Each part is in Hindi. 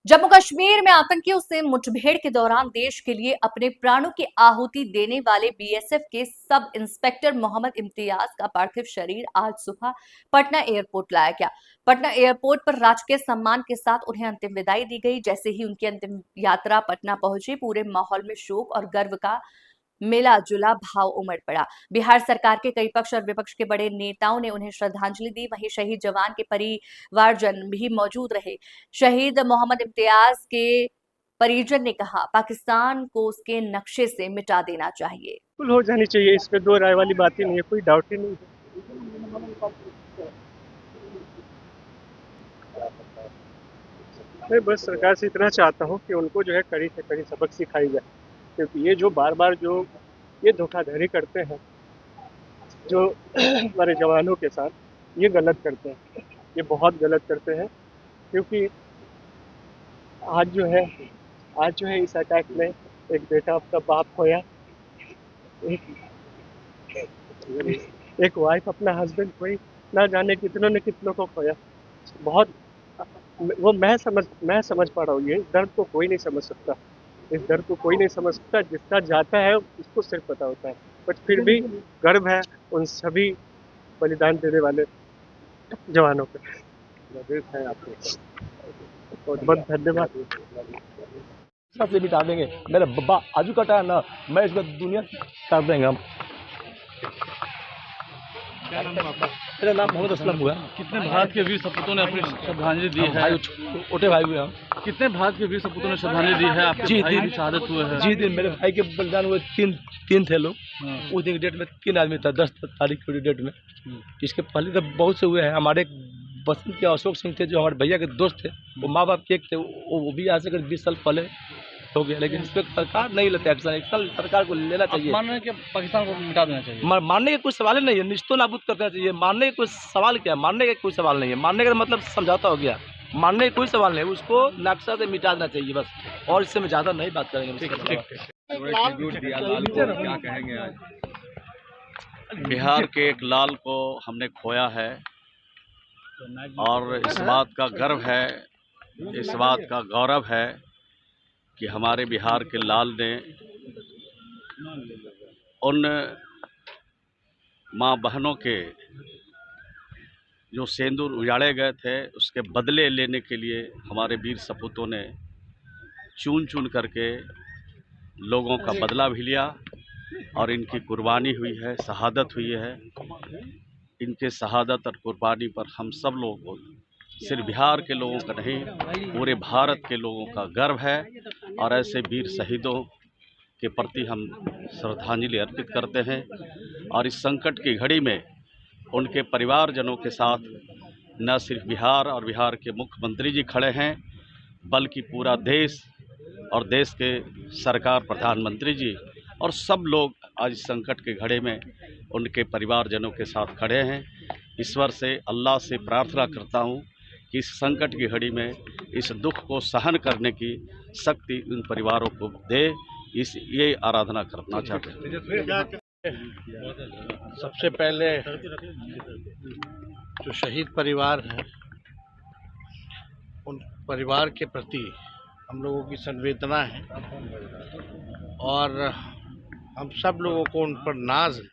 जम्मू कश्मीर में आतंकियों से मुठभेड़ के दौरान देश के लिए अपने प्राणों की आहुति देने वाले बीएसएफ के सब इंस्पेक्टर मोहम्मद इम्तियाज का पार्थिव शरीर आज सुबह पटना एयरपोर्ट लाया गया। पटना एयरपोर्ट पर राजकीय सम्मान के साथ उन्हें अंतिम विदाई दी गई। जैसे ही उनकी अंतिम यात्रा पटना पहुंची, पूरे माहौल में शोक और गर्व का मिला जुला भाव उमड़ पड़ा। बिहार सरकार के कई पक्ष और विपक्ष के बड़े नेताओं ने उन्हें श्रद्धांजलि दी। वहीं शहीद जवान के परिवारजन भी मौजूद रहे। शहीद मोहम्मद इम्तियाज के परिजन ने कहा, पाकिस्तान को उसके नक्शे से मिटा देना चाहिए। बिल्कुल हो जानी चाहिए, इस पे दो राय वाली बात ही नहीं है, कोई डाउट ही नहीं है। मैं बस सरकार से इतना चाहता हूँ कि उनको जो है कड़ी से कड़ी सबक सिखाई जाए, क्योंकि ये जो बार बार जो ये धोखाधड़ी करते हैं जो हमारे जवानों के साथ, ये गलत करते हैं, ये बहुत गलत करते हैं। क्योंकि आज जो है आज जो है इस अटैक में एक बेटा अपना बाप खोया, एक एक वाइफ अपना हस्बैंड खोई, ना जाने कितनों ने कितनों को खोया। बहुत वो मैं समझ पा रहा हूँ, ये दर्द को कोई नहीं समझ सकता, इस दर्द को कोई नहीं समझ सकता, जिसका जाता है उसको सिर्फ पता होता है। बट फिर भी गर्व है उन सभी बलिदान देने वाले जवानों पे। है आपको बहुत बहुत धन्यवाद। से मिटा देंगे। मेरा बब्बा आजू कटा है ना, मैं इसको दुनिया कर देंगे हम। क्या नाम है आपका? मेरा नाम मोहम्मद असलम हुआ। कितने भारत के वीर सपूतों ने अपनी श्रद्धांजलि दी है? भाई छोटे भाई हुए हम। कितने भारत के वीर सपूतों ने श्रद्धांजलि दी है? आपके भाई की शहादत हुए हैं। जी दिन मेरे भाई के बलिदान हुए तीन थे लोग। उस दिन की डेट में 3 आदमी था, 10 तारीख की डेट में। इसके पहले तो बहुत से हुए हैं। हमारे बसंत के अशोक सिंह थे, जो हमारे भैया के दोस्त थे, वो माँ बाप के एक थे, वो भी आज से 20 साल पहले हो गया। लेकिन इस पर सरकार नहीं लेते एक्शन। एक्शन सरकार को लेना चाहिए। मान रहे हैं कि पाकिस्तान को मिटा देना चाहिए? मारने का कोई सवाल ही नहीं है, निश्चित नाबूद कर देना चाहिए। मारने का कोई सवाल क्या है? मारने का कोई सवाल नहीं है। मारने का मतलब समझौता हो गया, मारने का कोई सवाल नहीं है। उसको नक्शा से मिटा देना चाहिए बस, और इससे में ज़्यादा नहीं बात करेंगे। क्या कहेंगे? आज बिहार के एक लाल को हमने खोया है, और इस बात का गर्व है, इस बात का गौरव है कि हमारे बिहार के लाल ने उन माँ बहनों के जो सिंदूर उजाड़े गए थे, उसके बदले लेने के लिए हमारे वीर सपूतों ने चुन चुन करके लोगों का बदला भी लिया, और इनकी कुर्बानी हुई है, शहादत हुई है। इनके शहादत और कुर्बानी पर हम सब लोगों को, सिर्फ बिहार के लोगों का नहीं, पूरे भारत के लोगों का गर्व है। और ऐसे वीर शहीदों के प्रति हम श्रद्धांजलि अर्पित करते हैं। और इस संकट की घड़ी में उनके परिवारजनों के साथ न सिर्फ बिहार और बिहार के मुख्यमंत्री जी खड़े हैं, बल्कि पूरा देश और देश के सरकार, प्रधानमंत्री जी और सब लोग आज इस संकट के घड़ी में उनके परिवारजनों के साथ खड़े हैं। ईश्वर से, अल्लाह से प्रार्थना करता हूँ कि इस संकट की घड़ी में इस दुख को सहन करने की शक्ति उन परिवारों को दे, ये आराधना करना चाहते हैं। सबसे पहले जो शहीद परिवार हैं, उन परिवार के प्रति हम लोगों की संवेदना है, और हम सब लोगों को उन पर नाज है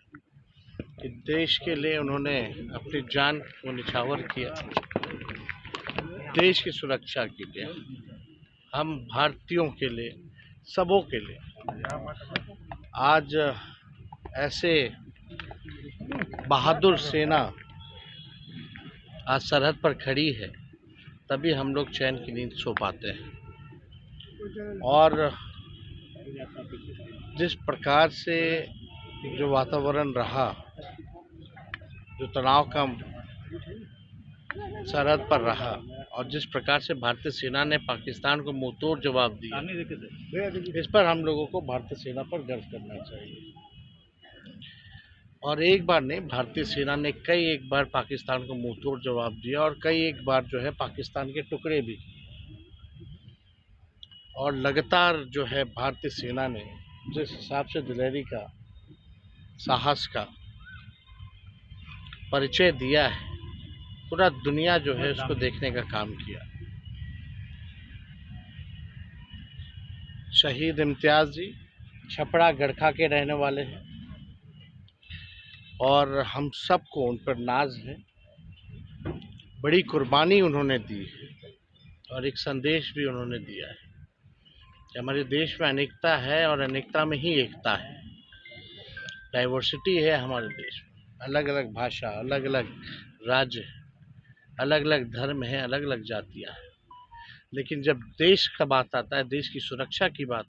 कि देश के लिए उन्होंने अपनी जान को निछावर किया, देश की सुरक्षा के लिए, हम भारतीयों के लिए, सबों के लिए। आज ऐसे बहादुर सेना आज सरहद पर खड़ी है, तभी हम लोग चैन की नींद सो पाते हैं। और जिस प्रकार से जो वातावरण रहा, जो तनाव का सरहद पर रहा, और जिस प्रकार से भारतीय सेना ने पाकिस्तान को मुंहतोड़ जवाब दिया, इस पर हम लोगों को भारतीय सेना पर गर्व करना चाहिए। और एक बार नहीं, भारतीय सेना ने कई एक बार पाकिस्तान को मुंहतोड़ जवाब दिया, और कई एक बार जो है पाकिस्तान के टुकड़े भी। और लगातार जो है भारतीय सेना ने जिस हिसाब से दिलेरी का, साहस का परिचय दिया है, पूरा दुनिया जो है उसको देखने का काम किया। शहीद इम्तियाज़ जी छपरा गड़खा के रहने वाले हैं और हम सबको उन पर नाज है। बड़ी कुर्बानी उन्होंने दी है और एक संदेश भी उन्होंने दिया है कि हमारे देश में अनेकता है और अनेकता में ही एकता है। डाइवर्सिटी है हमारे देश में, अलग अलग भाषा, अलग अलग राज्य, अलग अलग धर्म है, अलग अलग जातियाँ हैं, लेकिन जब देश का बात आता है, देश की सुरक्षा की बात